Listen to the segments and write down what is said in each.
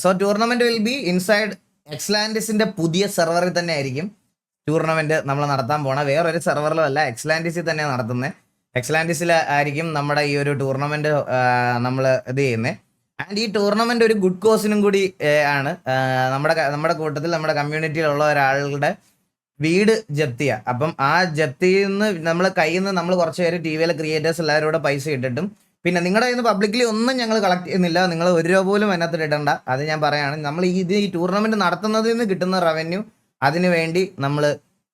So tournament will be inside എക്സ്ലാൻഡിസിന്റെ പുതിയ സെർവറിൽ തന്നെ ആയിരിക്കും ടൂർണമെന്റ് നമ്മൾ നടത്താൻ പോണ. വേറൊരു സെർവറിലും അല്ല, എക്സ്ലാൻഡിസിൽ തന്നെയാണ് നടത്തുന്നത്. എക്സ്ലാൻഡിസിൽ ആയിരിക്കും നമ്മുടെ ഈ ഒരു ടൂർണമെന്റ് നമ്മൾ ഇത് ചെയ്യുന്നത്. ആൻഡ് ഈ ടൂർണമെന്റ് ഒരു ഗുഡ് കോസിനും കൂടി ആണ്. നമ്മുടെ കൂട്ടത്തിൽ നമ്മുടെ കമ്മ്യൂണിറ്റിയിലുള്ള ഒരാളുടെ വീട് ജപ്തിയാ. അപ്പം ആ ജപ്തിയിൽ നിന്ന് നമ്മളെ കയ്യിൽ നിന്ന് നമ്മൾ കുറച്ച് പേര് ടി വിയിലെ ക്രിയേറ്റേഴ്സ് എല്ലാവരും കൂടെ പൈസ ഇട്ടിട്ടും, പിന്നെ നിങ്ങളുടെ കയ്യിൽ നിന്ന് പബ്ലിക്കലി ഒന്നും ഞങ്ങൾ കളക്ട് ചെയ്യുന്നില്ല. നിങ്ങൾ ഒരു രൂപ പോലും അതിനകത്ത് ഇടണ്ട. അത് ഞാൻ പറയാണ്. നമ്മൾ ഈ ടൂർണമെന്റ് നടത്തുന്നതിൽ നിന്ന് കിട്ടുന്ന റവന്യൂ അതിന് വേണ്ടി നമ്മൾ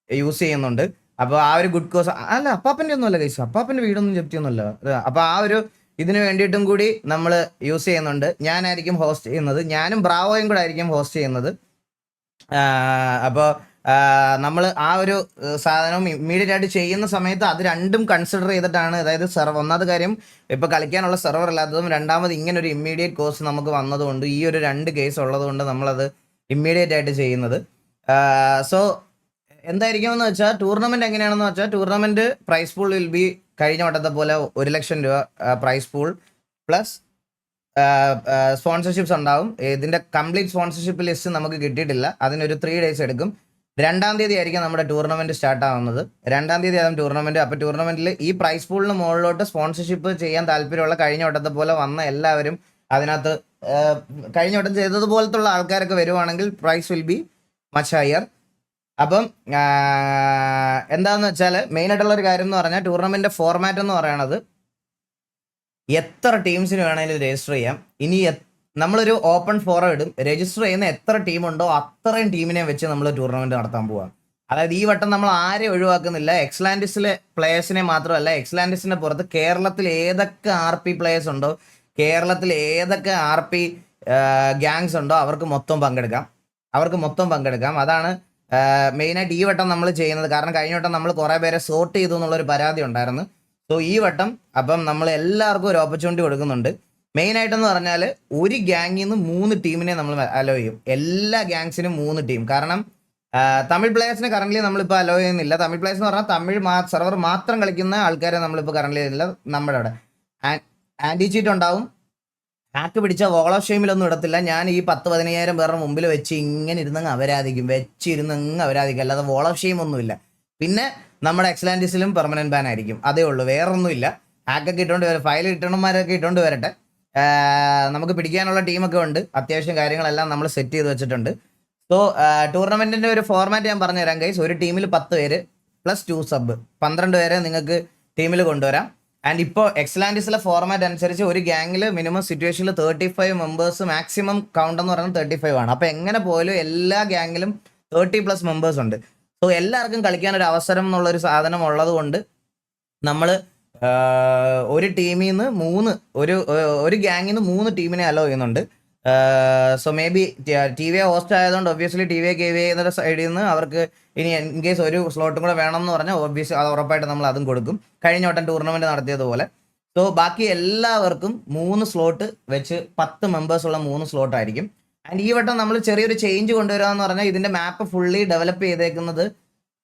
യൂസ് ചെയ്യുന്നുണ്ട്. അപ്പോൾ ആ ഒരു ഗുഡ് കോസ് അല്ല, അപ്പാപ്പൻ്റെ ഒന്നും അല്ല കൈസ്, അപ്പാപ്പൻ്റെ വീടൊന്നും ജപ്തിയൊന്നുമല്ല. അപ്പോൾ ആ ഒരു ഇതിന് വേണ്ടിയിട്ടും കൂടി നമ്മൾ യൂസ് ചെയ്യുന്നുണ്ട്. ഞാനായിരിക്കും ഹോസ്റ്റ് ചെയ്യുന്നത്, ഞാനും ബ്രാവോയും കൂടെ ആയിരിക്കും ഹോസ്റ്റ് ചെയ്യുന്നത്. അപ്പോൾ നമ്മൾ ആ ഒരു സാധനം ഇമ്മീഡിയറ്റ് ആയിട്ട് ചെയ്യുന്ന സമയത്ത് അത് രണ്ടും കൺസിഡർ ചെയ്തിട്ടാണ്. അതായത് ഒന്നാമത് കാര്യം ഇപ്പോൾ കളിക്കാനുള്ള സെർവർ അല്ലാത്തതും, രണ്ടാമത് ഇങ്ങനെ ഒരു ഇമ്മീഡിയറ്റ് കോസ്റ്റ് നമുക്ക് വന്നതുകൊണ്ട്, ഈ ഒരു രണ്ട് കേസ് ഉള്ളതുകൊണ്ട് നമ്മളത് ഇമ്മീഡിയറ്റ് ആയിട്ട് ചെയ്യുന്നത്. സോ എന്തായിരിക്കുമെന്ന് വെച്ചാൽ ടൂർണമെന്റ് എങ്ങനെയാണെന്ന് വെച്ചാൽ, tournament price pool will be കഴിഞ്ഞ വട്ടത്തെ പോലെ 1,00,000 രൂപ പ്രൈസ് പൂൾ പ്ലസ് സ്പോൺസർഷിപ്സ് ഉണ്ടാവും. ഇതിന്റെ കംപ്ലീറ്റ് സ്പോൺസർഷിപ്പ് ലിസ്റ്റ് നമുക്ക് കിട്ടിയിട്ടില്ല, അതിനൊരു 3 days എടുക്കും. 2-ാം തീയതി ആയിരിക്കും നമ്മുടെ ടൂർണമെന്റ് സ്റ്റാർട്ട് ആവുന്നത്. 2-ാം തീയതി ആകും ടൂർണമെന്റ്. അപ്പോൾ ടൂർണമെന്റിൽ ഈ പ്രൈസ് പൂളിന് മുകളിലോട്ട് സ്പോൺസർഷിപ്പ് ചെയ്യാൻ താല്പര്യമുള്ള കഴിഞ്ഞ വട്ടത്തെ പോലെ വന്ന എല്ലാവരും അതിനകത്ത് കഴിഞ്ഞ വട്ടം ചെയ്തതുപോലത്തുള്ള ആൾക്കാരൊക്കെ വരുവാണെങ്കിൽ price will be much higher. അപ്പം എന്താണെന്ന് വെച്ചാൽ മെയിനായിട്ടുള്ള ഒരു കാര്യം എന്ന് പറഞ്ഞാൽ, ടൂർണമെന്റ് ഫോർമാറ്റ് എന്ന് പറയണത് എത്ര ടീംസിന് വേണമെങ്കിലും രജിസ്റ്റർ ചെയ്യാം. ഇനി നമ്മളൊരു ഓപ്പൺ ഫോറം ഇടും, രജിസ്റ്റർ ചെയ്യുന്ന എത്ര ടീമുണ്ടോ അത്രയും ടീമിനെ വെച്ച് നമ്മൾ ടൂർണമെന്റ് നടത്താൻ പോവാം. അതായത് ഈ വട്ടം നമ്മൾ ആരെയും ഒഴിവാക്കുന്നില്ല. എക്സ്ലാൻഡിസിലെ പ്ലേയേഴ്സിനെ മാത്രമല്ല, എക്സ്ലാൻഡിസിന്റെ പുറത്ത് കേരളത്തിൽ ഏതൊക്കെ RP പ്ലേയേഴ്സ് ഉണ്ടോ, കേരളത്തിൽ ഏതൊക്കെ RP ഗ്യാങ്സ് ഉണ്ടോ അവർക്ക് മൊത്തം പങ്കെടുക്കാം. അതാണ് മെയിനായിട്ട് ഈ വട്ടം നമ്മൾ ചെയ്യുന്നത്. കാരണം കഴിഞ്ഞ വട്ടം നമ്മൾ കുറേ പേരെ സോർട്ട് ചെയ്തു എന്നുള്ളൊരു പരാതി ഉണ്ടായിരുന്നു. സോ ഈ വട്ടം അപ്പം നമ്മൾ എല്ലാവർക്കും ഒരു ഓപ്പർച്യൂണിറ്റി കൊടുക്കുന്നുണ്ട്. മെയിനായിട്ടെന്ന് പറഞ്ഞാൽ ഒരു ഗ്യാങ്ങിൽ നിന്ന് 3 ടീമിനെ നമ്മൾ അലോ ചെയ്യും. എല്ലാ ഗ്യാങ്സിനും 3 ടീം. കാരണം തമിഴ് പ്ലേയേഴ്സിനെ കറന്റ് നമ്മളിപ്പോൾ അലോ ചെയ്യുന്നില്ല. തമിഴ് പ്ലേയേഴ്സ് എന്ന് പറഞ്ഞാൽ തമിഴ് സെർവർ മാത്രം കളിക്കുന്ന ആൾക്കാരെ നമ്മളിപ്പോൾ കറന്റ് ചെയ്യുന്നില്ല. നമ്മുടെ അവിടെ ആൻറ്റി ചീറ്റ് ഉണ്ടാവും. ഹാക്ക് പിടിച്ച വോൾ ഓഫ് ഷെയിമിലൊന്നും ഇടത്തില്ല. ഞാൻ ഈ 10-15,000 പേരുടെ മുമ്പിൽ വെച്ച് ഇങ്ങനെ ഇരുന്നങ്ങ് അവരാധിക്കും, അല്ലാതെ വോൾ ഓഫ് ഷെയിം ഒന്നുമില്ല. പിന്നെ നമ്മുടെ എക്സ്ലാൻഡിസിലും പെർമനന്റ് ബാൻ ആയിരിക്കും, അതേ ഉള്ളൂ, വേറൊന്നുമില്ല. ഹാക്കൊക്കെ ഇട്ടുകൊണ്ട് ഫയൽ ഇട്ടണന്മാരൊക്കെ ഇട്ടുകൊണ്ട് വരട്ടെ. നമുക്ക് പിടിക്കാനുള്ള ടീമൊക്കെ ഉണ്ട്, അത്യാവശ്യം കാര്യങ്ങളെല്ലാം നമ്മൾ സെറ്റ് ചെയ്ത് വെച്ചിട്ടുണ്ട്. സോ ടൂർണമെന്റിന്റെ ഒരു ഫോർമാറ്റ് ഞാൻ പറഞ്ഞുതരാം ഗൈസ്. ഒരു ടീമിൽ 10 പേര് പ്ലസ് 2 സബ്, 12 പേരെ നിങ്ങൾക്ക് ടീമിൽ കൊണ്ടുവരാം. ആൻഡ് ഇപ്പോൾ എക്സ്ലാൻഡിസിലെ ഫോർമാറ്റ് അനുസരിച്ച് ഒരു ഗ്യാങ്ങിൽ മിനിമം സിറ്റുവേഷനിൽ 35 മെമ്പേഴ്സ്, മാക്സിമം കൗണ്ട് എന്ന് പറയുന്നത് 35 ആണ്. അപ്പോൾ എങ്ങനെ പോലും എല്ലാ ഗ്യാങ്ങിലും 30+ മെമ്പേഴ്സ് ഉണ്ട്. സോ എല്ലാവർക്കും കളിക്കാനൊരു അവസരം എന്നുള്ളൊരു സാധനം ഉള്ളത് കൊണ്ട് നമ്മൾ ഒരു ടീമിൽ നിന്ന് ഒരു ഗ്യാങ്ങിൽ നിന്ന് 3 ടീമിനെ അലോ ചെയ്യുന്നുണ്ട്. So may be TV host ആയതുകൊണ്ട് ഒബ്വിയസ്ലി TV KV എന്നൊരു സൈഡിൽ നിന്ന് അവർക്ക് ഇനി ഇൻ കേസ് ഒരു സ്ലോട്ടും കൂടെ വേണം എന്ന് പറഞ്ഞാൽ ഒബ്വിയസ്ലി അത് ഉറപ്പായിട്ട് നമ്മൾ അതും കൊടുക്കും, കഴിഞ്ഞ വട്ടം ടൂർണമെന്റ് നടത്തിയതുപോലെ. സോ ബാക്കി എല്ലാവർക്കും 3 സ്ലോട്ട് വെച്ച് 10 മെമ്പേഴ്സുള്ള 3 സ്ലോട്ട് ആയിരിക്കും. ആൻഡ് ഈ വട്ടം നമ്മൾ ചെറിയൊരു ചേഞ്ച് കൊണ്ടുവരിക എന്ന് പറഞ്ഞാൽ, ഇതിന്റെ മാപ്പ് ഫുള്ളി ഡെവലപ്പ് ചെയ്തേക്കുന്നത്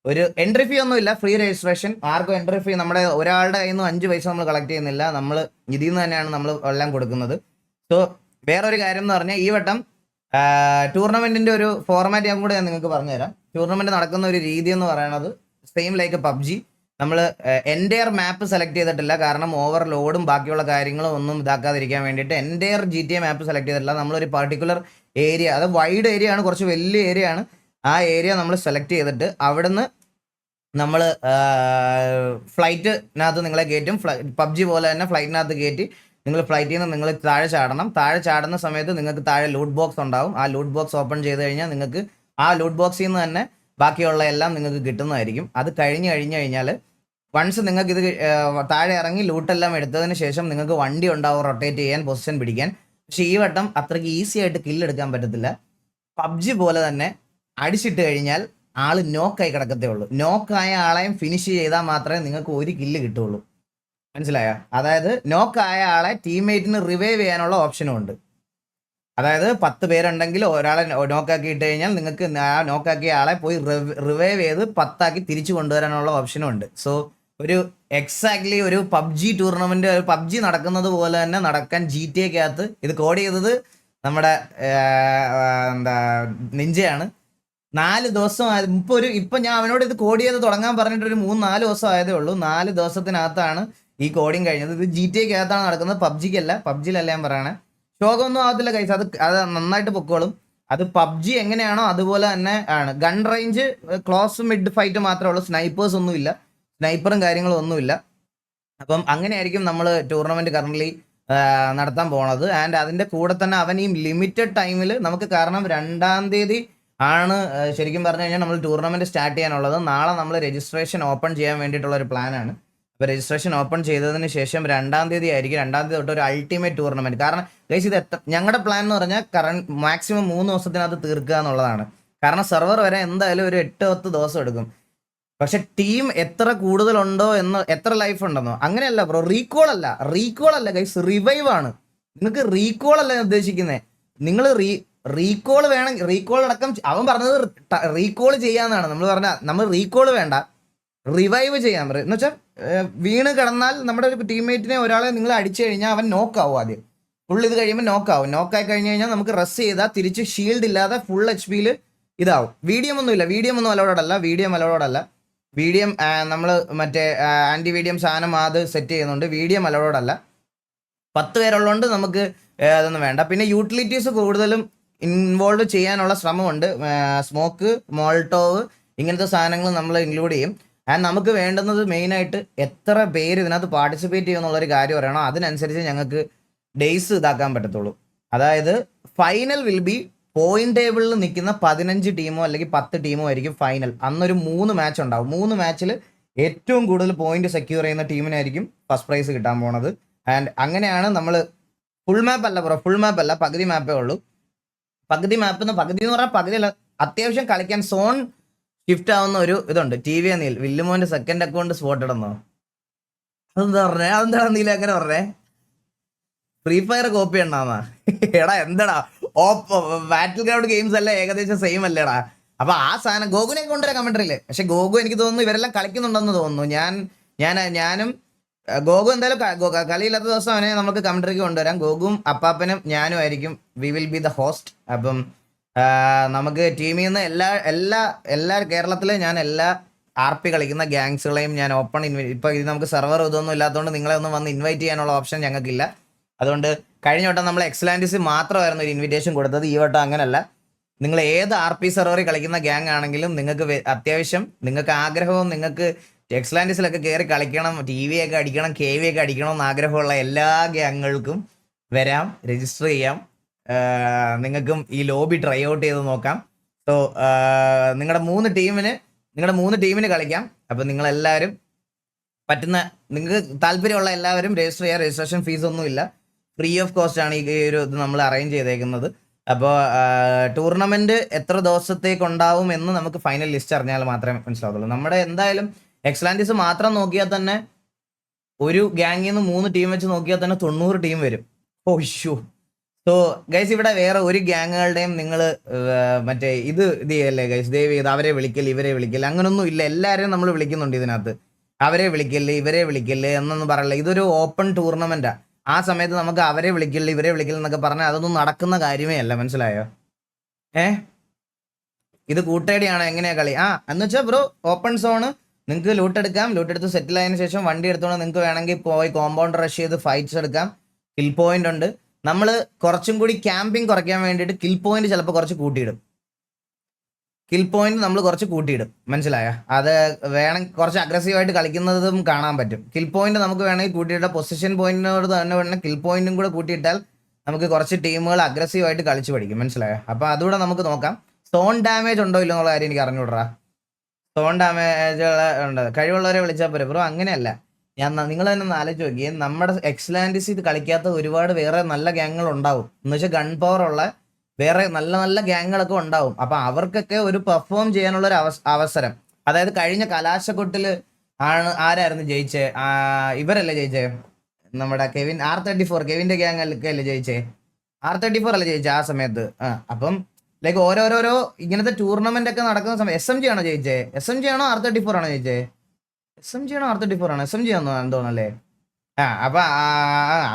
ഒരു എൻട്രി ഫീ ഒന്നുമില്ല, ഫ്രീ രജിസ്ട്രേഷൻ. ആർക്കും എൻട്രി ഫീ നമ്മുടെ ഒരാളുടെ കയ്യിൽ നിന്ന് 5 പൈസ നമ്മൾ കളക്ട് ചെയ്യുന്നില്ല, നമ്മൾ ഇതിൽ നിന്ന് തന്നെയാണ് നമ്മൾ എല്ലാം കൊടുക്കുന്നത്. സോ വേറൊരു കാര്യം എന്ന് പറഞ്ഞാൽ, ഈ വട്ടം ടൂർണമെന്റിന്റെ ഒരു ഫോർമാറ്റ് ഞാൻ കൂടെ നിങ്ങൾക്ക് പറഞ്ഞുതരാം. ടൂർണമെന്റ് നടക്കുന്ന ഒരു രീതി എന്ന് പറയുന്നത് സെയിം ലൈക്ക് PUBG. നമ്മൾ എൻറ്റയർ മാപ്പ് സെലക്ട് ചെയ്തിട്ടില്ല, കാരണം ഓവർലോഡും ബാക്കിയുള്ള കാര്യങ്ങളും ഒന്നും ഇതാക്കാതിരിക്കാൻ വേണ്ടിയിട്ട് എൻറ്റയർ GTA മാപ്പ് സെലക്ട് ചെയ്തിട്ടില്ല. നമ്മളൊരു പർട്ടിക്കുലർ ഏരിയ, അത് വൈഡ് ഏരിയ ആണ്, കുറച്ച് വലിയ ഏരിയ ആണ്. ആ ഏരിയ നമ്മൾ സെലക്ട് ചെയ്തിട്ട് അവിടുന്ന് നമ്മൾ ഫ്ലൈറ്റിനകത്ത് നിങ്ങളെ കയറ്റും. PUBG പോലെ തന്നെ ഫ്ലൈറ്റിനകത്ത് കയറ്റി നിങ്ങൾ ഫ്ലൈറ്റിൽ നിന്ന് നിങ്ങൾ താഴെ ചാടണം. താഴെ ചാടുന്ന സമയത്ത് നിങ്ങൾക്ക് താഴെ ലൂട്ട് ബോക്സ് ഉണ്ടാവും. ആ ലൂട്ട് ബോക്സ് ഓപ്പൺ ചെയ്ത് കഴിഞ്ഞാൽ നിങ്ങൾക്ക് ആ ലൂട്ട് ബോക്സിൽ നിന്ന് തന്നെ ബാക്കിയുള്ള എല്ലാം നിങ്ങൾക്ക് കിട്ടുന്നതായിരിക്കും. അത് കഴിഞ്ഞ് കഴിഞ്ഞാൽ വൺസ് നിങ്ങൾക്ക് ഇത് താഴെ ഇറങ്ങി ലൂട്ടെല്ലാം എടുത്തതിന് ശേഷം നിങ്ങൾക്ക് വണ്ടി ഉണ്ടാവും റൊട്ടേറ്റ് ചെയ്യാൻ, പൊസിഷൻ പിടിക്കാൻ. പക്ഷേ ഈ വട്ടം അത്രയ്ക്ക് ഈസി ആയിട്ട് കില്ലെടുക്കാൻ പറ്റത്തില്ല. PUBG പോലെ തന്നെ അടിച്ചിട്ട് കഴിഞ്ഞാൽ ആള് നോക്കായി കിടക്കത്തേ ഉള്ളൂ. നോക്കായ ആളെയും ഫിനിഷ് ചെയ്താൽ മാത്രമേ നിങ്ങൾക്ക് ഒരു കില്ല് കിട്ടുള്ളൂ, മനസ്സിലായോ? അതായത് നോക്കായ ആളെ ടീംമേറ്റിന് റിവൈവ് ചെയ്യാനുള്ള ഓപ്ഷനും ഉണ്ട്. അതായത് 10 പേരുണ്ടെങ്കിൽ ഒരാളെ നോക്കാക്കി ഇട്ട് കഴിഞ്ഞാൽ നിങ്ങൾക്ക് ആ നോക്കാക്കിയ ആളെ പോയി റിവൈവ് ചെയ്ത് 10 തിരിച്ചു കൊണ്ടുവരാനുള്ള ഓപ്ഷനും ഉണ്ട്. സോ ഒരു എക്സാക്ട്ലി ഒരു PUBG ടൂർണമെന്റ്, PUBG നടക്കുന്നത് പോലെ തന്നെ നടക്കാൻ GTA ക്കകത്ത് ഇത് കോഡ് ചെയ്തത് നമ്മുടെ എന്താ നിഞ്ചയാണ്. 4 ദിവസം ഇപ്പൊ ഞാൻ അവനോട് ഇത് കോഡ് ചെയ്ത് തുടങ്ങാൻ പറഞ്ഞിട്ട് ഒരു 3-4 ദിവസം ആയതേ ഉള്ളൂ. 4 ദിവസത്തിനകത്താണ് ഈ കോഡിങ് കഴിഞ്ഞത്. ഇത് GTA അകത്താണ് നടക്കുന്നത്, പബ്ജിയിലല്ല ഞാൻ പറയണേ. ശോകമൊന്നും ആകത്തില്ല കൈസ്, അത് നന്നായിട്ട് പൊക്കോളും. അത് പബ്ജി എങ്ങനെയാണോ അതുപോലെ തന്നെ ആണ്. Gun range close mid fight മാത്രമേ ഉള്ളൂ, സ്നൈപ്പേഴ്സ് ഒന്നുമില്ല, സ്നൈപ്പറും കാര്യങ്ങളും ഒന്നുമില്ല. അപ്പം അങ്ങനെയായിരിക്കും നമ്മൾ ടൂർണമെന്റ് കറന്റ് നടത്താൻ പോണത്. ആൻഡ് അതിന്റെ കൂടെ തന്നെ അവൻ ഈ ലിമിറ്റഡ് ടൈമിൽ നമുക്ക്, കാരണം 2-ാം തീയതി ആണ് ശരിക്കും പറഞ്ഞു കഴിഞ്ഞാൽ നമ്മൾ ടൂർണമെന്റ് സ്റ്റാർട്ട് ചെയ്യാനുള്ളത്. നാളെ നമ്മൾ രജിസ്ട്രേഷൻ ഓപ്പൺ ചെയ്യാൻ വേണ്ടിയിട്ടുള്ള ഒരു പ്ലാനാണ്. അപ്പോൾ രജിസ്ട്രേഷൻ ഓപ്പൺ ചെയ്തതിന് ശേഷം 2-ാം തീയതി ആയിരിക്കും, 2-ാം തീയതി തൊട്ട് ഒരു അൾട്ടിമേറ്റ് ടൂർണമെന്റ്. കാരണം ഗൈസ് ഇത് ഞങ്ങളുടെ പ്ലാൻ എന്ന് പറഞ്ഞാൽ മാക്സിമം 3 ദിവസത്തിനകത്ത് തീർക്കുക എന്നുള്ളതാണ്. കാരണം സെർവർ വരെ എന്തായാലും ഒരു 8-10 ദിവസം എടുക്കും. പക്ഷെ ടീം എത്ര കൂടുതലുണ്ടോ എന്ന്, എത്ര ലൈഫ് ഉണ്ടെന്നോ അങ്ങനെയല്ല ബ്രോ. റീകോൾ അല്ല ഗൈസ്, റിവൈവ് ആണ്. നിങ്ങൾക്ക് റീകോൾ അല്ല ഉദ്ദേശിക്കുന്നത്. നിങ്ങൾ റീകോൾ വേണം, റീകോൾ അടക്കം. അവൻ പറഞ്ഞത് റീകോൾ ചെയ്യാന്നാണ്. നമ്മൾ റീകോൾ വേണ്ട, റിവൈവ് ചെയ്യാൻ പറയും. എന്ന് വെച്ചാൽ വീണ് കിടന്നാൽ നമ്മുടെ ഒരു ടീംമേറ്റിനെ, ഒരാളെ നിങ്ങൾ അടിച്ചു കഴിഞ്ഞാൽ അവൻ നോക്കാവും. ആദ്യം ഫുൾ ഇത് കഴിയുമ്പോൾ നോക്കായി കഴിഞ്ഞ് കഴിഞ്ഞാൽ നമുക്ക് റെസ്റ്റ് ചെയ്താൽ തിരിച്ച് ഷീൽഡ് ഇല്ലാതെ ഫുൾ HP ഇതാവും. വീഡിയം ഒന്നും അലോഡല്ല. വീഡിയം നമ്മൾ മറ്റേ ആന്റി വീഡിയം സാധനം അത് സെറ്റ് ചെയ്യുന്നുണ്ട്. വീഡിയം അലോഡല്ല. 10 പേരുള്ളതുകൊണ്ട് നമുക്ക് അതൊന്നും വേണ്ട. പിന്നെ യൂട്ടിലിറ്റീസ് കൂടുതലും ഇൻവോൾവ് ചെയ്യാനുള്ള ശ്രമമുണ്ട്. സ്മോക്ക്, മോൾട്ടോവ് ഇങ്ങനത്തെ സാധനങ്ങൾ നമ്മൾ ഇൻക്ലൂഡ് ചെയ്യും. ആൻഡ് നമുക്ക് വേണ്ടുന്നത് മെയിനായിട്ട് എത്ര പേര് ഇതിനകത്ത് പാർട്ടിസിപ്പേറ്റ് ചെയ്യുമെന്നുള്ളൊരു കാര്യം പറയണം. അതിനനുസരിച്ച് ഞങ്ങൾക്ക് ഡേയ്സ് ഇതാക്കാൻ പറ്റത്തുള്ളൂ. അതായത് ഫൈനൽ വിൽ ബി പോയിന്റ് ടേബിളിൽ നിൽക്കുന്ന 15 ടീമോ അല്ലെങ്കിൽ 10 ടീമോ ആയിരിക്കും ഫൈനൽ. അന്നൊരു 3 മാച്ച് ഉണ്ടാവും. 3 മാച്ചിൽ ഏറ്റവും കൂടുതൽ പോയിന്റ് സെക്യൂർ ചെയ്യുന്ന ടീമിനായിരിക്കും ഫസ്റ്റ് പ്രൈസ് കിട്ടാൻ പോണത്. ആൻഡ് അങ്ങനെയാണ് നമ്മൾ ഫുൾ മാപ്പ് അല്ല, പകുതി മാപ്പേ ഉള്ളൂ. പകുതി എന്ന് പറഞ്ഞാൽ പകുതിയല്ല, അത്യാവശ്യം കളിക്കാൻ സോൺ ഷിഫ്റ്റ് ആവുന്ന ഒരു ഇതുണ്ട്. TV വില്ലുമോന്റെ സെക്കൻഡ് അക്കൗണ്ട് സ്പോട്ട് ഇടുന്നോ? അതെന്താ നീല അങ്ങനെ പറഞ്ഞേ? ഫ്രീ ഫയർ കോപ്പി ഉണ്ടാവുന്ന എടാ എന്താടാ, ബാറ്റിൽ ഗ്രൗണ്ട് ഗെയിംസ് അല്ലേ ഏകദേശം സെയിം അല്ലേടാ. അപ്പൊ ആ സാധനം ഗോകുനെ കൊണ്ടുവരാൻ കമന്ററിയില്ലേ. പക്ഷെ ഗോകു എനിക്ക് തോന്നുന്നു ഇവരെല്ലാം കളിക്കുന്നുണ്ടെന്ന് തോന്നുന്നു. ഞാനും ഗോകു എന്തായാലും കളിയില്ലാത്ത ദിവസം അവനെ നമുക്ക് കമന്ററിക്ക് കൊണ്ടുവരാം. ഗോകും അപ്പാപ്പനും ഞാനും ആയിരിക്കും, we will be the host. അപ്പം നമുക്ക് ടീമിൽ നിന്ന് എല്ലാ കേരളത്തിലെ ഞാൻ എല്ലാ RP കളിക്കുന്ന ഗ്യാങ്സുകളെയും ഞാൻ ഓപ്പൺ ഇപ്പൊ ഇത് നമുക്ക് സെർവർ ഇതൊന്നും ഇല്ലാത്തതുകൊണ്ട് നിങ്ങളെ ഒന്നും വന്ന് ഇൻവൈറ്റ് ചെയ്യാനുള്ള ഓപ്ഷൻ ഞങ്ങൾക്കില്ല. അതുകൊണ്ട് കഴിഞ്ഞ വട്ടം നമ്മൾ എക്സലാൻഡിസ് മാത്രമായിരുന്നു ഒരു ഇൻവിറ്റേഷൻ കൊടുത്തത്. ഈ വട്ടം അങ്ങനല്ല. നിങ്ങൾ ഏത് RP സെർവറിൽ കളിക്കുന്ന ഗ്യാങ് ആണെങ്കിലും നിങ്ങൾക്ക് അത്യാവശ്യം നിങ്ങൾക്ക് ആഗ്രഹവും, നിങ്ങൾക്ക് എക്സലാൻഡിസിലൊക്കെ കയറി കളിക്കണം, TV ഒക്കെ അടിക്കണം, KV ഒക്കെ അടിക്കണം എന്ന് ആഗ്രഹമുള്ള എല്ലാ ഗ്യാങ്ങുകൾക്കും വരാം, രജിസ്റ്റർ ചെയ്യാം. നിങ്ങൾക്കും ഈ ലോബി ട്രൈ ഔട്ട് ചെയ്ത് നോക്കാം. സോ നിങ്ങളുടെ 3 ടീമിന് കളിക്കാം. അപ്പം നിങ്ങളെല്ലാവരും നിങ്ങൾക്ക് താല്പര്യമുള്ള എല്ലാവരും രജിസ്റ്റർ ചെയ്യാം. രജിസ്ട്രേഷൻ ഫീസ് ഒന്നുമില്ല, ഫ്രീ ഓഫ് കോസ്റ്റ് ആണ് ഈ ഒരു ഇത് നമ്മൾ അറേഞ്ച് ചെയ്തേക്കുന്നത്. അപ്പോൾ ടൂർണമെന്റ് എത്ര ദിവസത്തേക്ക് ഉണ്ടാവും എന്ന് നമുക്ക് ഫൈനൽ ലിസ്റ്റ് അറിഞ്ഞാൽ മാത്രമേ മനസ്സിലാവുള്ളൂ. നമ്മുടെ എന്തായാലും എക്സലാൻഡിസ് മാത്രം നോക്കിയാൽ തന്നെ ഒരു ഗ്യാങ്ങിൽ നിന്ന് 3 ടീം വെച്ച് നോക്കിയാൽ തന്നെ 90 ടീം വരും. ഓ ഇഷ്യൂ. സോ ഗൈസ് ഇവിടെ വേറെ ഒരു ഗ്യാങ്ങുകളുടെയും നിങ്ങൾ മറ്റേ ഇത് ചെയ്യല്ലേ ഗൈസ്, ദയവ് ചെയ്ത് അവരെ വിളിക്കല് ഇവരെ വിളിക്കല് അങ്ങനൊന്നും ഇല്ല. എല്ലാവരെയും നമ്മൾ വിളിക്കുന്നുണ്ട് ഇതിനകത്ത്. അവരെ വിളിക്കല് ഇവരെ വിളിക്കല് എന്നൊന്നും പറയല്ല. ഇതൊരു ഓപ്പൺ ടൂർണമെന്റാ. ആ സമയത്ത് നമുക്ക് അവരെ വിളിക്കല് ഇവരെ വിളിക്കല് എന്നൊക്കെ പറഞ്ഞാൽ അതൊന്നും നടക്കുന്ന കാര്യമേ അല്ല. മനസ്സിലായോ? ഇത് കൂട്ടേടിയാണ്. എങ്ങനെയാ കളി? എന്ന് വെച്ചാൽ ബ്രോ ഓപ്പൺ സോണ് നിങ്ങൾക്ക് ലൂട്ടെടുത്ത് സെറ്റിൽ ആയതിനു ശേഷം വണ്ടി എടുത്തോണ്ട് നിങ്ങൾക്ക് വേണമെങ്കിൽ പോയി കോമ്പൗണ്ട് റഷ് ചെയ്ത് ഫൈറ്റ്സ് എടുക്കാം. കിൽ പോയിന്റ് ഉണ്ട്. നമ്മൾ കുറച്ചും കൂടി ക്യാമ്പിങ് കുറയ്ക്കാൻ വേണ്ടിയിട്ട് കിൽ പോയിന്റ് ചിലപ്പോൾ കുറച്ച് കൂട്ടിയിടും. മനസ്സിലായോ? അത് വേണമെങ്കിൽ കുറച്ച് അഗ്രസീവായിട്ട് കളിക്കുന്നതും കാണാൻ പറ്റും. കിൽ പോയിന്റ് നമുക്ക് വേണമെങ്കിൽ കൂട്ടിയിട്ടാൽ, പൊസിഷൻ പോയിന്റിനോട് തന്നെ വേണമെങ്കിൽ കിൽ പോയിന്റും കൂടെ കൂട്ടിയിട്ടാൽ നമുക്ക് കുറച്ച് ടീമുകൾ അഗ്രസീവായിട്ട് കളിച്ച് പഠിക്കും. മനസ്സിലായോ? അപ്പോൾ അതുകൂടെ നമുക്ക് നോക്കാം. സോൺ ഡാമേജ് ഉണ്ടോ ഇല്ലോ എന്നുള്ള കാര്യം എനിക്ക് അറിഞ്ഞുവിടാ. സോൺ ഡാമേജ് ഉണ്ട്, കഴിവുള്ളവരെ വിളിച്ചാൽ പോരെ ബ്രോ. അങ്ങനെയല്ല, നിങ്ങൾ തന്നെ ഒന്ന് ആലോചിച്ച് നോക്കിയേ. നമ്മുടെ എക്സലാൻഡിസ് ഇത് കളിക്കാത്ത ഒരുപാട് വേറെ നല്ല ഗ്യാങ്ങുകൾ ഉണ്ടാവും. എന്ന് വെച്ചാൽ ഗൺ പവർ ഉള്ള വേറെ നല്ല നല്ല ഗ്യാങ്ങുകളൊക്കെ ഉണ്ടാവും. അപ്പൊ അവർക്കൊക്കെ ഒരു പെർഫോം ചെയ്യാനുള്ള ഒരു അവസരം. അതായത് കഴിഞ്ഞ കലാശക്കൊട്ടില് ആരായിരുന്നു ജയിച്ചേ? ഇവരല്ലേ ജയിച്ചേ? നമ്മുടെ കെവിൻ R34 കെവിന്റെ ഗ്യാങ് അല്ലേ ജയിച്ചേ? R34 അല്ലേ ജയിച്ചേ ആ സമയത്ത്? അപ്പം ലൈക്ക് ഓരോരോ ഇങ്ങനത്തെ ടൂർണമെന്റ് ഒക്കെ നടക്കുന്ന സമയം SMG ആണോ ജയിച്ചേ? SMG ആണോ R34 ആണോ ജയിച്ചേ? SMG ആണോ R34 ആണോ? SMG ആണോ എന്തോന്നല്ലേ? അപ്പൊ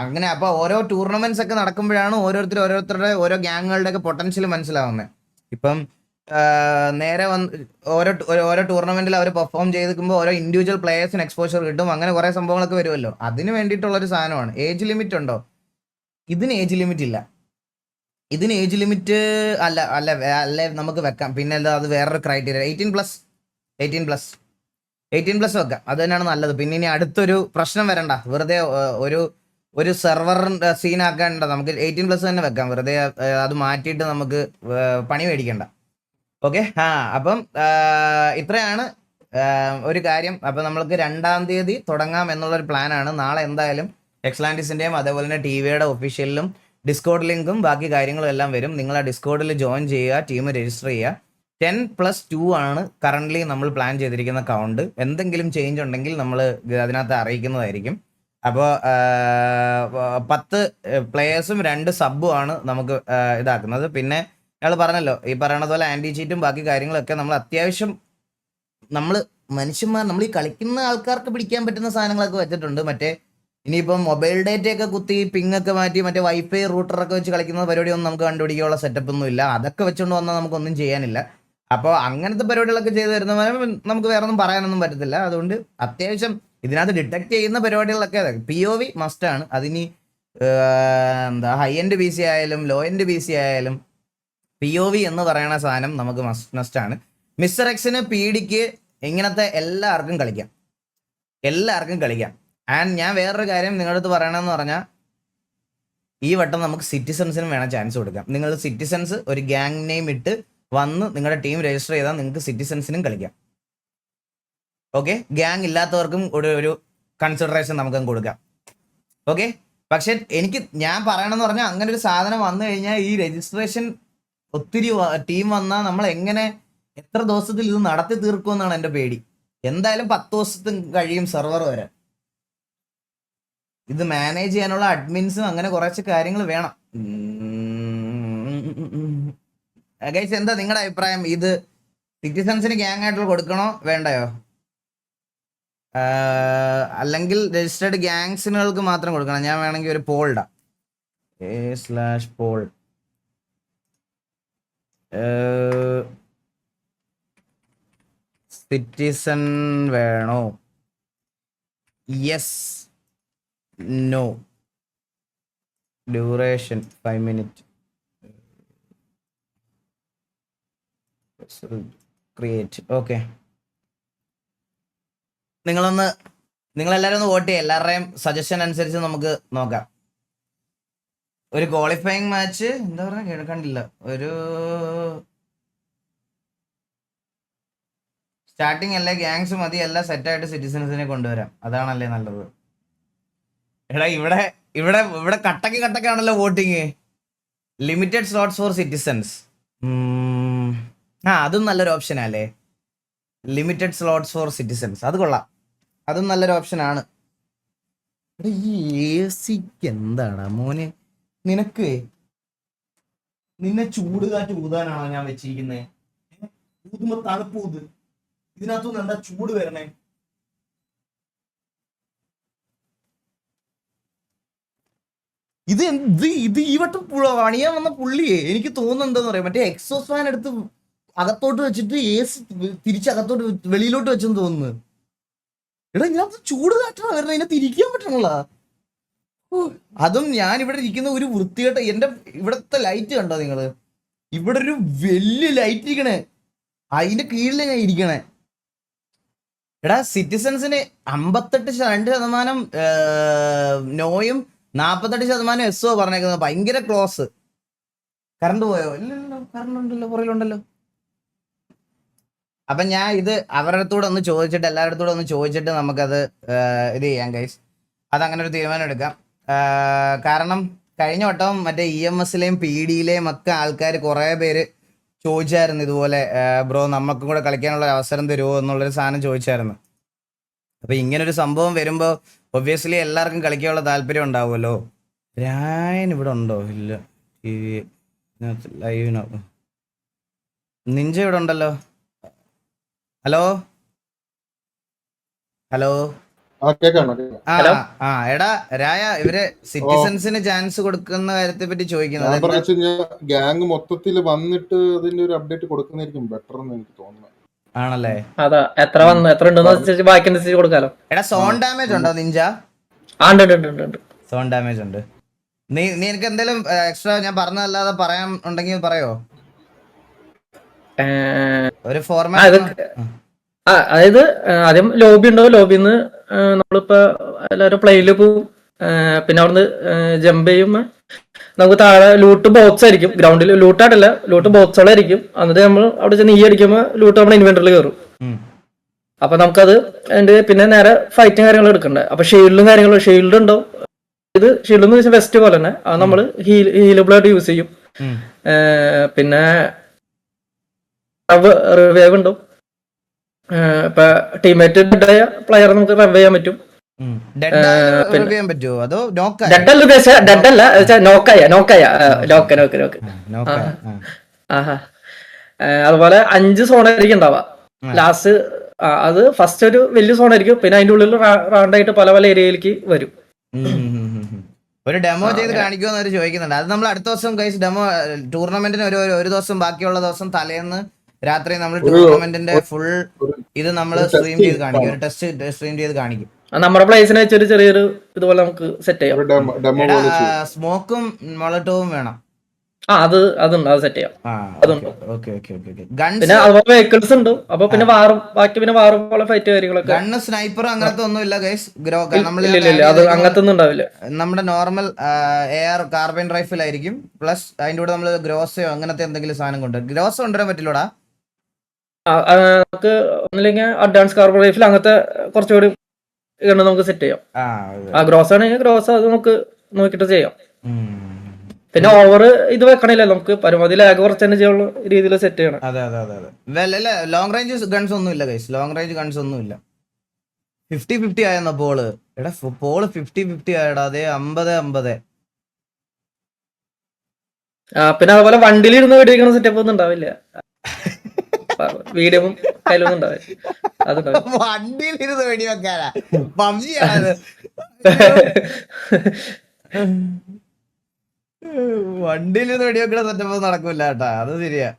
അങ്ങനെ അപ്പൊ ഓരോ ടൂർണമെന്റ്സ് ഒക്കെ നടക്കുമ്പോഴാണ് ഓരോരുത്തരുടെ ഓരോ ഗ്യാങ്ങുകളുടെ ഒക്കെ പൊട്ടൻഷ്യൽ മനസ്സിലാവുന്നത്. ഇപ്പം നേരെ വന്ന് ഓരോ ടൂർണമെന്റിൽ അവർ പെർഫോം ചെയ്തിരിക്കുമ്പോൾ ഓരോ ഇൻഡിവിജ്വൽ പ്ലേയേഴ്സിന് എക്സ്പോഷർ കിട്ടും. അങ്ങനെ കുറെ സംഭവങ്ങളൊക്കെ വരുമല്ലോ. അതിന് വേണ്ടിയിട്ടുള്ള ഒരു സാധനമാണ്. ഏജ് ലിമിറ്റ് ഉണ്ടോ? ഇതിന് ഏജ് ലിമിറ്റ് ഇല്ല. ഇതിന് ഏജ് ലിമിറ്റ് അല്ല അല്ല അല്ലേ നമുക്ക് വെക്കാം. പിന്നെ അത് വേറൊരു ക്രൈറ്റീരിയ 18+ വെക്കാം. അത് തന്നെയാണ് നല്ലത്. പിന്നെ ഇനി അടുത്തൊരു പ്രശ്നം വരണ്ട. വെറുതെ ഒരു സെർവർ സീനാക്കേണ്ട. നമുക്ക് 18+ തന്നെ വെക്കാം. വെറുതെ അത് മാറ്റിയിട്ട് നമുക്ക് പണി മേടിക്കണ്ട. ഓക്കെ. അപ്പം ഇത്രയാണ് ഒരു കാര്യം. അപ്പം നമ്മൾക്ക് 2-ാം തീയതി തുടങ്ങാം എന്നുള്ളൊരു പ്ലാനാണ്. നാളെ എന്തായാലും എക്സ്ലാൻഡിസിൻ്റെയും അതേപോലെ തന്നെ ടിവിയുടെ ഒഫീഷ്യലിലും ഡിസ്കോഡ് ലിങ്കും ബാക്കി കാര്യങ്ങളും എല്ലാം വരും. നിങ്ങൾ ആ ഡിസ്കോഡിൽ ജോയിൻ ചെയ്യുക, ടീം രജിസ്റ്റർ ചെയ്യുക. 10+2 ആണ് കറൻ്റ്ലി നമ്മൾ പ്ലാൻ ചെയ്തിരിക്കുന്ന കൗണ്ട്. എന്തെങ്കിലും ചേഞ്ച് ഉണ്ടെങ്കിൽ നമ്മൾ അതിനകത്ത് അറിയിക്കുന്നതായിരിക്കും. അപ്പോൾ 10 പ്ലേയേഴ്സും 2 സബ്ബും ആണ് നമുക്ക് ഇതാക്കുന്നത്. പിന്നെ ഞങ്ങൾ പറഞ്ഞല്ലോ, ഈ പറയണത് പോലെ ആൻറ്റി ചീറ്റും ബാക്കി കാര്യങ്ങളൊക്കെ നമ്മൾ അത്യാവശ്യം നമ്മൾ മനുഷ്യന്മാർ നമ്മൾ ഈ കളിക്കുന്ന ആൾക്കാർക്ക് പിടിക്കാൻ പറ്റുന്ന സാധനങ്ങളൊക്കെ വെച്ചിട്ടുണ്ട്. മറ്റേ ഇനിയിപ്പം മൊബൈൽ ഡേറ്റയൊക്കെ കുത്തി പിങ്ങൊക്കെ മാറ്റി മറ്റേ വൈഫൈ റൂട്ടറൊക്കെ വെച്ച് കളിക്കുന്ന പരിപാടിയൊന്നും നമുക്ക് കണ്ടുപിടിക്കാനുള്ള സെറ്റപ്പ് ഒന്നും ഇല്ല. അതൊക്കെ വെച്ചുകൊണ്ട് വന്നാൽ നമുക്കൊന്നും ചെയ്യാനില്ല. അപ്പോൾ അങ്ങനത്തെ പരിപാടികളൊക്കെ ചെയ്ത് വരുന്നവരെ നമുക്ക് വേറെ ഒന്നും പറയാനൊന്നും പറ്റത്തില്ല. അതുകൊണ്ട് അത്യാവശ്യം ഇതിനകത്ത് ഡിറ്റക്ട് ചെയ്യുന്ന പരിപാടികളൊക്കെ POV മസ്റ്റാണ്. അതിനി എന്താ ഹൈ എൻഡ് PC ആയാലും ലോ എൻഡ് PC ആയാലും POV എന്ന് പറയുന്ന സാധനം നമുക്ക് മസ്റ്റാണ്. മിസ്റ്റർ എക്സിന് PDക്ക് ഇങ്ങനത്തെ എല്ലാവർക്കും കളിക്കാം. ആൻഡ് ഞാൻ വേറൊരു കാര്യം നിങ്ങളുടെ അടുത്ത് പറയണമെന്ന് പറഞ്ഞാൽ, ഈ വട്ടം നമുക്ക് സിറ്റിസൺസിനും വേണം ചാൻസ് കൊടുക്കാം. നിങ്ങൾ സിറ്റിസൺസ് ഒരു ഗ്യാങ് നെയിം ഇട്ട് വന്ന് നിങ്ങളുടെ ടീം രജിസ്റ്റർ ചെയ്താൽ നിങ്ങൾക്ക് സിറ്റിസൺസിനും കളിക്കാം. ഓക്കെ. ഗ്യാങ് ഇല്ലാത്തവർക്കും ഒരു കൺസിഡറേഷൻ നമുക്ക് കൊടുക്കാം. ഓക്കെ. പക്ഷെ ഞാൻ പറയണമെന്ന് പറഞ്ഞാൽ, അങ്ങനെ ഒരു സാധനം വന്നു കഴിഞ്ഞാൽ ഈ രജിസ്ട്രേഷൻ ഒത്തിരി ടീം വന്നാൽ നമ്മൾ എത്ര ദിവസത്തിൽ ഇത് നടത്തി തീർക്കുമെന്നാണ് എൻ്റെ പേടി. എന്തായാലും 10 ദിവസത്തിന് കഴിയും സെർവർ വരാൻ. ഇത് മാനേജ് ചെയ്യാനുള്ള അഡ്മിൻസും അങ്ങനെ കുറച്ച് കാര്യങ്ങൾ വേണം. ഗൈസ്, എന്താ നിങ്ങളുടെ അഭിപ്രായം? ഇത് സിറ്റിസൺസിന് ഗ്യാങ് ആയിട്ട് കൊടുക്കണോ വേണ്ടയോ? അല്ലെങ്കിൽ രജിസ്റ്റേർഡ് ഗ്യാങ്സിനുകൾക്ക് മാത്രം കൊടുക്കണം? ഞാൻ വേണമെങ്കിൽ ഒരു പോൾ ഇടാം. /poll സിറ്റിസൺ വേണോ? Yes, no, duration 5 minutes, create. Okay. നിങ്ങളെല്ലാവരും ഒന്ന് വോട്ട് ചെയ്യുക. എല്ലാവരുടെയും സജഷൻ അനുസരിച്ച് നമുക്ക് നോക്കാം. ഒരു ക്വാളിഫയിങ് മാച്ച് എന്താ പറയുക കേൾക്കണ്ടില്ല. ഒരു സ്റ്റാർട്ടിങ് അല്ലേ ഗ്യാങ്സ് മതി, എല്ലാം സെറ്റായിട്ട് സിറ്റിസൺസിനെ കൊണ്ടുവരാം. അതാണല്ലേ നല്ലത്. എടാ ഇവിടെ കട്ടക്കാണല്ലോ voting. Limited slots for citizens. അതും നല്ലൊരു ഓപ്ഷനല്ലേ. ലിമിറ്റഡ് സ്ലോട്ട്സ് ഫോർ സിറ്റിസൺസ്, അത് കൊള്ളാം. അതും നല്ലൊരു ഓപ്ഷനാണ്. ഈ AC എന്താടാ മോനെ നിനക്ക്? നിന്നെ ചൂട് കാറ്റ് ഊതാനാണോ ഞാൻ വെച്ചിരിക്കുന്നത്? ഊതുമ്പോ തണുപ്പ് ഊത്. ഇതിനകത്തുനിന്ന് എന്താ ചൂട് വരണേ? ഇത് ഈ വട്ടം പണിയാൻ വന്ന പുള്ളിയെ എനിക്ക് തോന്നുന്നത് എന്താന്ന് പറയാം, മറ്റേ എക്സോസ് ഫാൻ എടുത്ത് അകത്തോട്ട് വെച്ചിട്ട് AC തിരിച്ചകത്തോട്ട് വെളിയിലോട്ട് വെച്ചെന്ന് തോന്നുന്നു. എടാ ഇതിനകത്ത് ചൂട് കാറ്റാണ് വരുന്നത്, ഇതിനെ തിരിക്കാൻ പറ്റണല്ല. അതും ഞാൻ ഇവിടെ ഇരിക്കുന്ന ഒരു വൃത്തികെട്ട എന്റെ ഇവിടത്തെ ലൈറ്റ് കണ്ടോ നിങ്ങള്? ഇവിടെ ഒരു വലിയ ലൈറ്റ് ഇരിക്കണേ, അതിന്റെ കീഴിലാണ് ഞാൻ ഇരിക്കണേ. എടാ സിറ്റിസൺസിന് 58% നോയും 48% എസ്സോ പറഞ്ഞേക്കുന്നത്. ഭയങ്കര ക്ലോസ്. കറണ്ട് പോയോ? ഇല്ലല്ലോ, കറണ്ട് ഉണ്ടല്ലോ, പുറകിലുണ്ടല്ലോ. അപ്പൊ ഞാൻ ഇത് അവരുടെ അടുത്തൂടെ ഒന്ന് ചോദിച്ചിട്ട് എല്ലാവരുടെ ഒന്ന് ചോദിച്ചിട്ട് നമുക്കത് ഇത് ചെയ്യാം ഗൈസ്. അതങ്ങനെ ഒരു തീരുമാനം എടുക്കാം. കാരണം കഴിഞ്ഞ വട്ടം മറ്റേ EMSലെയും PDയിലെയും ഒക്കെ ആൾക്കാർ കുറേ പേര് ചോദിച്ചായിരുന്നു ഇതുപോലെ, ബ്രോ നമുക്കും കൂടെ കളിക്കാനുള്ള അവസരം തരുമോ എന്നുള്ളൊരു സാധനം ചോദിച്ചായിരുന്നു. അപ്പൊ ഇങ്ങനൊരു സംഭവം വരുമ്പോൾ ഒബ്വിയസ്ലി എല്ലാവർക്കും കളിക്കാനുള്ള താല്പര്യം ഉണ്ടാവുമല്ലോ. രായൻ ഇവിടെ ഉണ്ടോ? ഇല്ല. ലൈവിനോ? നിഞ്ച ഇവിടെ ഉണ്ടല്ലോ. ഹലോ. ആ ഹലോ ആ എടാ രായ ഇവര് സിറ്റിസൺസിന് ചാൻസ് കൊടുക്കുന്ന കാര്യത്തെ പറ്റി ചോദിക്കുന്നത് എന്താ? ഗ്യാങ് മൊത്തത്തിൽ വന്നിട്ട് അതിന്റെ ഒരു അപ്ഡേറ്റ് കൊടുക്കുന്നതായിരിക്കും ബെറ്റർ എന്ന് എനിക്ക് തോന്നുന്നത്. ആണല്ലേ? അതാ എത്ര ഉണ്ടെന്ന് അനുസരിച്ച് ബാക്കി അനുസരിച്ച് കൊടുക്കാലോ. എടാ സോൺ ഡാമേജ് ഉണ്ടോ നിഞ്ച? ആ ഉണ്ട്. സോൺ ഡാമേജ് ഉണ്ട്. നീ എനിക്ക് എന്തെങ്കിലും എക്സ്ട്രാ ഞാൻ പറഞ്ഞതല്ലാതെ പറയാൻ ഉണ്ടെങ്കിൽ പറയോ? ഒരു ഫോർമാറ്റ്. അതായത് ആദ്യം ലോബി ഉണ്ടാവും. ലോബിന്ന് നമ്മളിപ്പോ എല്ലാവരും പ്ലെയിനിൽ പോവും. പിന്നെ അവിടുന്ന് ജമ്പ് ചെയ്യുമ്പോ നമുക്ക് താഴെ ലൂട്ട് ബോക്സ് ആയിരിക്കും. ഗ്രൗണ്ടിൽ ലൂട്ടായിട്ടല്ല, ലൂട്ട് ബോക്സുകളായിരിക്കും. എന്നിട്ട് നമ്മൾ അവിടെ ചെന്ന് അടിക്കുമ്പോൾ ലൂട്ട് നമ്മുടെ ഇൻവെന്ററിൽ കയറും. അപ്പൊ നമുക്കത് പിന്നെ നേരെ ഫൈറ്റും കാര്യങ്ങളും എടുക്കണ്ടേ. അപ്പൊ ഷീൽഡ് ഉണ്ടാവും. ഇത് ഷീൽഡ് എന്ന് വെച്ചാൽ വെസ്റ്റ് പോലെ തന്നെ അത് നമ്മൾ ഹീലബിളായിട്ട് യൂസ് ചെയ്യും. പിന്നെ റിവൈവ് ഉണ്ടാവും. ഇപ്പൊ ടീമേറ്റ് ഡെഡായ പ്ലെയർ നമുക്ക് റിവൈവ് ചെയ്യാൻ പറ്റും. അതുപോലെ 5 സോണായിരിക്കും ഉണ്ടാവുക ലാസ്റ്റ്. അത് ഫസ്റ്റ് ഒരു വലിയ സോണായിരിക്കും. പിന്നെ അതിന്റെ ഉള്ളിൽ റൗണ്ടായിട്ട് പല പല ഏരിയയിലേക്ക് വരും. ഒരു ഡെമോ ചെയ്ത് കാണിക്കുമെന്ന് അവർ ചോദിക്കുന്നുണ്ട്. അത് നമ്മൾ അടുത്ത ദിവസം ഗൈസ് ഡെമോ ടൂർണമെന്റിന് ഒരു ദിവസം ബാക്കിയുള്ള ദിവസം തലേന്ന് രാത്രി നമ്മൾ ടൂർണമെന്റിന്റെ ഫുൾ ഇത് നമ്മൾ സ്ട്രീം ചെയ്ത് കാണിക്കും. ഒരു ടെസ്റ്റ് സ്ട്രീം ചെയ്ത് കാണിക്കും. നമ്മുടെ പ്ലേസിനെ വെച്ചൊരു ചെറിയൊരു ഇതുപോലെ നമുക്ക് സെറ്റ് ചെയ്യാം. സ്മോക്കും മൊളട്ടോവും വേണം. അത് സെറ്റ് ചെയ്യാം. പിന്നെ അതുപോലെ വെഹിക്കിൾസ് ഉണ്ട്. അപ്പൊ പിന്നെ ബാക്കി പിന്നെ വാറും പോലെ ഫൈറ്റ് കാര്യങ്ങളൊക്കെ. ഗണ്ണ് സ്നൈപ്പർ അങ്ങനത്തെ ഒന്നും ഇല്ല ഗൈസ്. അങ്ങനത്തെ ഒന്നും ഉണ്ടാവില്ല. നമ്മുടെ നോർമൽ എയർ കാർബൈൻ റൈഫിൾ ആയിരിക്കും. പ്ലസ് അതിന്റെ കൂടെ നമ്മള് ഗ്രോസയോ അങ്ങനത്തെ എന്തെങ്കിലും സാധനം കൊണ്ട് ഗ്രോസ് കൊണ്ടുവരാൻ പറ്റില്ലടാ. നമുക്ക് ഒന്നില്ലെങ്കിൽ അഡ്വാൻസ് കാർബൺ റൈഫിൾ അങ്ങനത്തെ കുറച്ചുകൂടി നമുക്ക് സെറ്റ് ചെയ്യാം. ഗ്രോസ് ആണെങ്കിൽ ഗ്രോസ് അത് നമുക്ക് നോക്കിട്ട് ചെയ്യാം. പിന്നെ ഓവർ ഇത് വെക്കണില്ല, നമുക്ക് പരമാവധി ലാഗ് കുറച്ച് തന്നെ ചെയ്യാനുള്ള രീതിയിൽ സെറ്റ് ചെയ്യണം. അതെ ലോങ് റേഞ്ച് ഗൺസ് ഒന്നും ഇല്ല ഗൈസ്. ലോങ് റേഞ്ച് ഗൺസ് ഒന്നും ഇല്ല. 50-50 ആയെന്ന പോള്. എടാ പോള് 50-50 ആയടാ. അതെ 50-50. പിന്നെ അതുപോലെ വണ്ടിയിലിരുന്ന് വെടിവെക്കണ സെറ്റപ്പ് ഒന്നും ഉണ്ടാവില്ല. വീഡിയോ കയ്യിലൊന്നും ഉണ്ടാവില്ല. വണ്ടിയിലിരുന്ന് വെടിവെക്കാനാ പബ്ജിയാണത്. വണ്ടിയിലിരുന്ന് വെടിവെക്കണ സെറ്റപ്പ് നടക്കൂല കേട്ടാ. അത് ശരിയാ.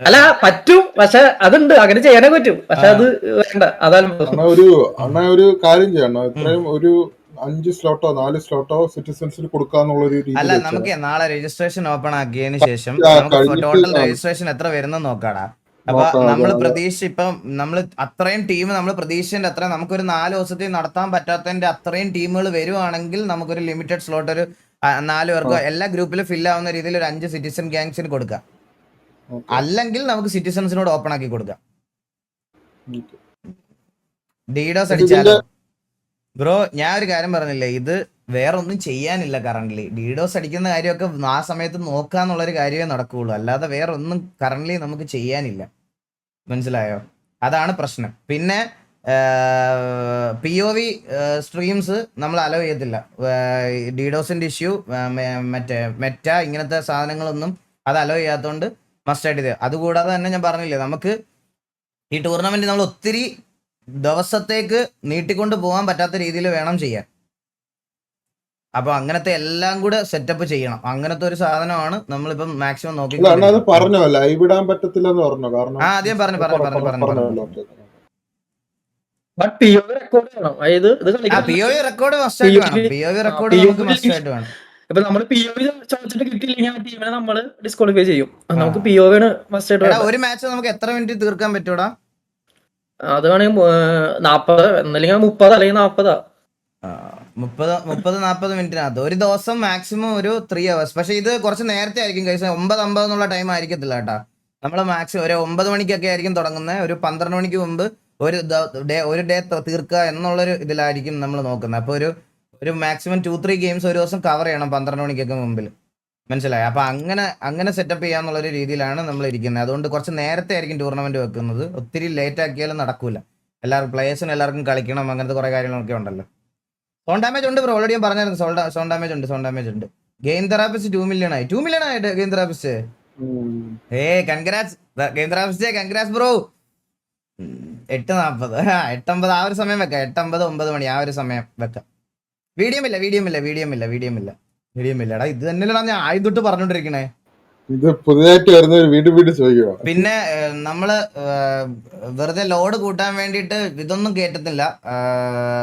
അല്ല പറ്റും, പക്ഷെ അതുണ്ട്, അങ്ങനെ ചെയ്യാനേ പറ്റും. പക്ഷെ അത് വേണ്ട. അതാണ് ഒരു കാര്യം ചെയ്യണം. ഇത്രയും ഒരു 5 സ്ലോട്ടോ 4 സ്ലോട്ടോ സിറ്റിസൺസിന് കൊടുക്കാന്നുള്ള ഒരു രീതി. അല്ല നമുക്ക് നാളെ രജിസ്ട്രേഷൻ ഓപ്പൺ ആക്കിയതിനു ശേഷം ടോട്ടൽ രജിസ്ട്രേഷൻ എത്ര വരുന്ന നോക്കാടാ. അപ്പൊ നമ്മൾ ഇപ്പം നമ്മൾ അത്രയും ടീം നമ്മൾ പ്രതീക്ഷിച്ചതിന്റെ അത്ര നമുക്കൊരു 4 ദിവസത്തിൽ നടത്താൻ പറ്റാത്തതിന്റെ അത്രയും ടീമുകൾ വരുവാണെങ്കിൽ നമുക്കൊരു ലിമിറ്റഡ് സ്ലോട്ട് ഒരു 4 പേർക്ക് എല്ലാ ഗ്രൂപ്പിലും ഫിൽ ആവുന്ന രീതിയിൽ ഒരു 5 സിറ്റിസൺ ഗ്യാങ്സിന് കൊടുക്കാം. അല്ലെങ്കിൽ നമുക്ക് സിറ്റിസൺസിനോട് ഓപ്പൺ ആക്കി കൊടുക്കാം. ഡീഡോസ് അടിച്ചാലോ ബ്രോ? ഞാൻ ഒരു കാര്യം പറഞ്ഞില്ലേ, ഇത് വേറെ ഒന്നും ചെയ്യാനില്ല കറന്റ്ലി. ഡീഡോസ് അടിക്കുന്ന കാര്യമൊക്കെ ആ സമയത്ത് നോക്കാന്നുള്ളൊരു കാര്യമേ നടക്കുകയുള്ളൂ. അല്ലാതെ വേറെ ഒന്നും കറന്റ്ലി നമുക്ക് ചെയ്യാനില്ല. മനസ്സിലായോ? അതാണ് പ്രശ്നം. പിന്നെ POV സ്ട്രീംസ് നമ്മൾ അലോ ചെയ്യത്തില്ല. ഡീഡോസിന്റെ ഇഷ്യൂ മറ്റേ മെറ്റ ഇങ്ങനത്തെ സാധനങ്ങളൊന്നും അത് അലോ ചെയ്യാത്തതുകൊണ്ട് മസ്റ്റായിട്ട് ഇത്. അതുകൂടാതെ തന്നെ ഞാൻ പറഞ്ഞില്ലേ, നമുക്ക് ഈ ടൂർണമെന്റ് നമ്മൾ ഒത്തിരി ദിവസത്തേക്ക് നീട്ടിക്കൊണ്ട് പോകാൻ പറ്റാത്ത രീതിയിൽ വേണം ചെയ്യാൻ. അപ്പൊ അങ്ങനത്തെ എല്ലാം കൂടെ സെറ്റപ്പ് ചെയ്യണം. അങ്ങനത്തെ ഒരു സാധനമാണ് നമ്മളിപ്പം മാക്സിമം നോക്കി. പറഞ്ഞോ ലൈവ് ഇടാൻ പറ്റത്തില്ലെന്ന് പറഞ്ഞു. കാരണം ആദ്യം പറഞ്ഞു. POV റെക്കോർഡ് മസ്റ്റായിട്ട് വേണം. POV റെക്കോർഡ് നമുക്ക് മസ്റ്റായിട്ട് വേണം. ഇപ്പൊ നമ്മള് POV ചോദിച്ചിട്ട് കിട്ടിയില്ലെങ്കിൽ ആ ടീമിനെ നമ്മൾ ഡിസ്ക്വാളിഫൈ ചെയ്യും. നമുക്ക് POV മസ്റ്റായിട്ട്. ഒരു മാച്ച് നമുക്ക് എത്ര മിനിറ്റ് തീർക്കാൻ പറ്റൂടാ? അത് വേണമെങ്കിൽ 40 എന്നല്ലെങ്കിൽ 30 അല്ലെങ്കിൽ 40. 30-40 മിനിറ്റിനകത്ത് ഒരു ദിവസം മാക്സിമം ഒരു 3 hours. പക്ഷെ ഇത് കുറച്ച് നേരത്തെ ആയിരിക്കും കഴിച്ച 9:50 എന്നുള്ള ടൈം ആയിരിക്കത്തില്ല കേട്ടാ. നമ്മൾ മാക്സിമം ഒരു 9 മണിക്കൊക്കെ ആയിരിക്കും തുടങ്ങുന്നത്. ഒരു 12 മണിക്ക് മുമ്പ് ഒരു ഡേ തീർക്കുക എന്നുള്ളൊരു ഇതിലായിരിക്കും നമ്മൾ നോക്കുന്നത്. അപ്പൊ ഒരു മാക്സിമം 2-3 ഗെയിംസ് ഒരു ദിവസം കവർ ചെയ്യണം 12 മണിക്കൊക്കെ മുമ്പിൽ. മനസ്സിലായി? അപ്പൊ അങ്ങനെ സെറ്റപ്പ് ചെയ്യാന്നുള്ളൊരു രീതിയിലാണ് നമ്മൾ ഇരിക്കുന്നത്. അതുകൊണ്ട് കുറച്ച് നേരത്തെ ആയിരിക്കും ടൂർണമെന്റ് വെക്കുന്നത്. ഒത്തിരി ലേറ്റ് ആക്കിയാലും നടക്കൂല. പ്ലേയേഴ്സിന് എല്ലാവർക്കും കളിക്കണം. അങ്ങനത്തെ കുറെ കാര്യങ്ങളൊക്കെ ഉണ്ടല്ലോ. സോൺ ഡാമേജ് ഉണ്ട് ബ്രോ. ഓൾറെഡി ഞാൻ പറഞ്ഞായിരുന്നു. സോൺ ഡാമേജ് ഉണ്ട്. ഗെയിം തെറാപ്പിസ്റ്റ് 2 മില്യൺ ആയി. 2 മില്യൺ ആയിട്ട് game therapist. Congrats game therapist. Congrats bro. 8:40 8:50 ആ ഒരു സമയം വെക്കാം. 8:50 9 മണി ആ ഒരു സമയം വെക്കാം. വീഡിയം ഇല്ലടാ. ഇത് തന്നെയല്ലടാ ഞാൻ ആദ്യം തൊട്ട് പറഞ്ഞോണ്ടിരിക്കണേ. ഇത് പുതിയതായിട്ട് വരുന്ന ഒരു വീണ്ടും ചോദിക്കുക. പിന്നെ നമ്മള് വെറുതെ ലോഡ് കൂട്ടാൻ വേണ്ടിയിട്ട് ഇതൊന്നും കേട്ടത്തില്ല.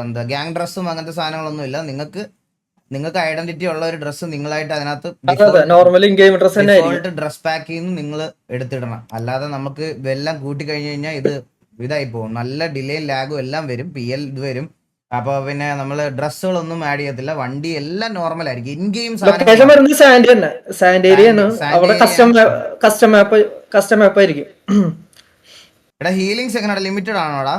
എന്താ ഗ്യാങ് ഡ്രസ്സും അങ്ങനത്തെ സാധനങ്ങളൊന്നും ഇല്ല. നിങ്ങൾക്ക് ഐഡന്റിറ്റി ഉള്ള ഒരു ഡ്രസ്സ് നിങ്ങളായിട്ട് അതിനകത്ത് നോർമൽ ഇൻ ഗെയിം ഡ്രസ് തന്നെ ആയിരിക്കും. ഡ്രസ് പാക്കിൽ നിന്ന് നിങ്ങൾ എടുത്തിടണം. അല്ലാതെ നമുക്ക് ഇതെല്ലാം കൂട്ടി കഴിഞ്ഞു കഴിഞ്ഞാൽ ഇതായി പോകും. നല്ല ഡിലേയും ലാഗും എല്ലാം വരും. PL ഇത് വരും. അപ്പൊ പിന്നെ നമ്മള് ഡ്രസ്സുകളൊന്നും ആഡ് ചെയ്യത്തില്ല. വണ്ടി എല്ലാം നോർമൽ ആയിരിക്കും. ഇൻ ഗെയിം ലൊക്കേഷൻ വരുന്നത് സാൻഡ് തന്നെ, സാൻഡ് ഏരിയ ആണ്. അവിടെ കസ്റ്റം മാപ്പ് ആയിരിക്കും. എടാ ഹീലിങ്സ് എങ്ങനെയാ? ലിമിറ്റഡ് ആണോടാ?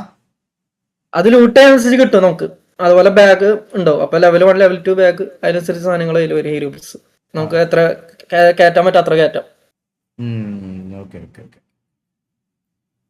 അത് ലൂട്ട് അനുസരിച്ച് കിട്ടും നമുക്ക്. അതുപോലെ ബാഗ് ഉണ്ടാവും. അപ്പൊ ലെവൽ 1 ലെവൽ 2 ബാഗ് അതിനനുസരിച്ച് സാധനങ്ങൾ അതിൽ വരും. ഹീറോസ് നമുക്ക് എത്ര കയറ്റാൻ പറ്റും അത്ര കയറ്റാം. ഓക്കെ